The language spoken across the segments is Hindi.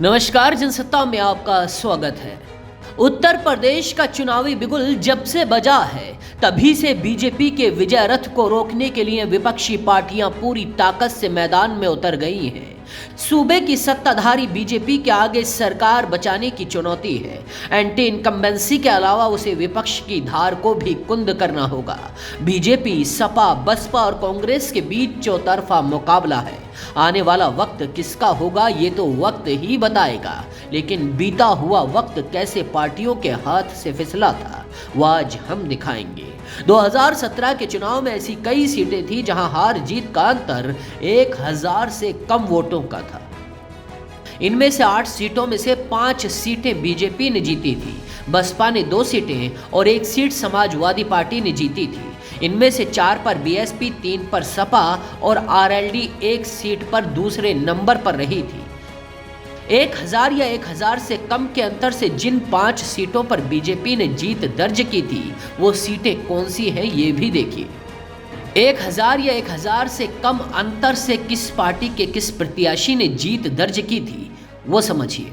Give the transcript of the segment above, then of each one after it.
नमस्कार, जनसत्ता में आपका स्वागत है। उत्तर प्रदेश का चुनावी बिगुल जब से बजा है तभी से बीजेपी के विजय रथ को रोकने के लिए विपक्षी पार्टियां पूरी ताकत से मैदान में उतर गई हैं। सूबे की सत्ताधारी बीजेपी के आगे सरकार बचाने की चुनौती है। एंटी इनकम्बेंसी के अलावा उसे विपक्ष की धार को भी कुंद करना होगा। बीजेपी, सपा, बसपा और कांग्रेस के बीच चौतरफा मुकाबला है। आने वाला वक्त किसका होगा ये तो वक्त ही बताएगा, लेकिन बीता हुआ वक्त कैसे पार्टियों के हाथ से फिसला था वो आज हम दिखाएंगे। 2017 के चुनाव में ऐसी कई सीटें थी जहां हार जीत का अंतर 1000 से कम वोटों का था। इनमें से 8 सीटों में से 5 सीटें बीजेपी ने जीती थी, बसपा ने 2 सीटें और 1 सीट समाजवादी पार्टी ने जीती थी। इनमें से 4 पर बीएसपी, 3 पर सपा और आरएलडी 1 सीट पर दूसरे नंबर पर रही थी। 1000 या 1000 से कम के अंतर से जिन 5 सीटों पर बीजेपी ने जीत दर्ज की थी वो सीटें कौन सी हैं ये भी देखिए। 1000 या 1000 से कम अंतर से किस पार्टी के किस प्रत्याशी ने जीत दर्ज की थी वो समझिए।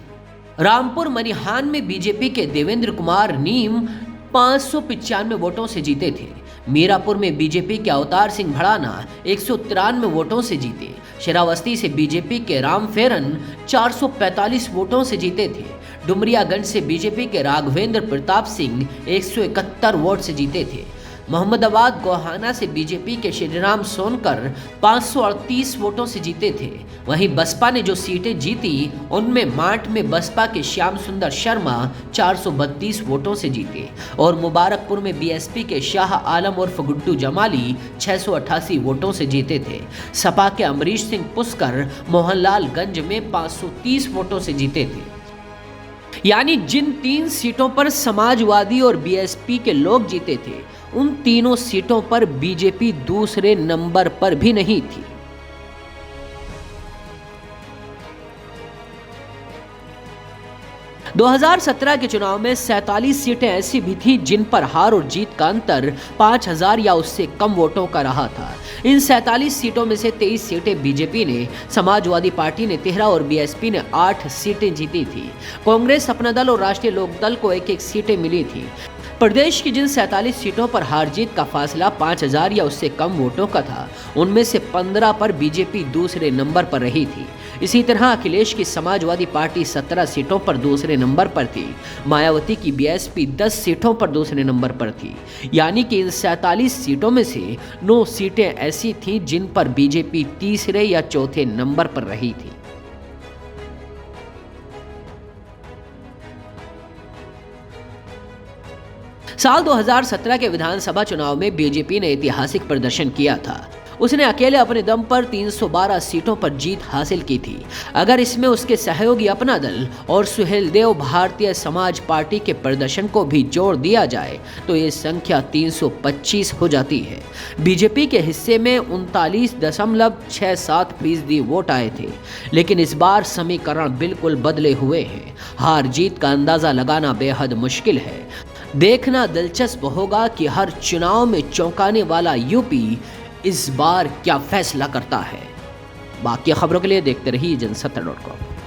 रामपुर मनिहान में बीजेपी के देवेंद्र कुमार नीम 595 वोटों से जीते थे। मीरापुर में बीजेपी के अवतार सिंह भड़ाना 193 वोटों से जीते। शेरावस्ती से बीजेपी के राम फेरन 445 वोटों से जीते थे। डुमरियागंज से बीजेपी के राघवेंद्र प्रताप सिंह 171 वोट से जीते थे। मोहम्मदाबाद गोहाना से बीजेपी के श्रीराम सोनकर 538 वोटों से जीते थे। वहीं बसपा ने जो सीटें जीती उनमें मांट में बसपा के श्याम सुंदर शर्मा 432 वोटों से जीते और मुबारकपुर में बीएसपी के शाह आलम उर्फ गुड्डू जमाली 688 वोटों से जीते थे। सपा के अमरीश सिंह पुष्कर मोहनलालगंज में 530 वोटों से जीते थे। यानी जिन 3 सीटों पर समाजवादी और बीएसपी के लोग जीते थे उन तीनों सीटों पर बीजेपी दूसरे नंबर पर भी नहीं थी। – 2017 के चुनाव में 47 सीटें ऐसी भी थी जिन पर हार और जीत का अंतर 5000 या उससे कम वोटों का रहा था। इन 47 सीटों में से 23 सीटें बीजेपी ने, समाजवादी पार्टी ने 13 और बीएसपी ने 8 सीटें जीती थी। कांग्रेस, अपना दल और राष्ट्रीय लोकदल को 1-1 सीटें मिली थी। प्रदेश की जिन 47 सीटों पर हार जीत का फासला 5000 या उससे कम वोटों का था उनमें से 15 पर बीजेपी दूसरे नंबर पर रही थी। इसी तरह अखिलेश की समाजवादी पार्टी 17 सीटों पर दूसरे नंबर पर थी। मायावती की बीएसपी 10 सीटों पर दूसरे नंबर पर थी। यानी कि इन 47 सीटों में से 9 सीटें ऐसी थीं जिन पर बीजेपी तीसरे या चौथे नंबर पर रही थी। साल 2017 के विधानसभा चुनाव में बीजेपी ने ऐतिहासिक प्रदर्शन किया था। उसने अकेले अपने दम पर 312 सीटों पर जीत हासिल की थी। अगर इसमें उसके सहयोगी अपना दल और सुहेलदेव भारतीय समाज पार्टी के प्रदर्शन को भी जोड़ दिया जाए तो ये संख्या 325 हो जाती है। बीजेपी के हिस्से में 39.67% वोट आए थे, लेकिन इस बार समीकरण बिल्कुल बदले हुए हैं। हार जीत का अंदाजा लगाना बेहद मुश्किल है। देखना दिलचस्प होगा कि हर चुनाव में चौंकाने वाला यूपी इस बार क्या फैसला करता है। बाकी खबरों के लिए देखते रहिए जनसत्ता.com।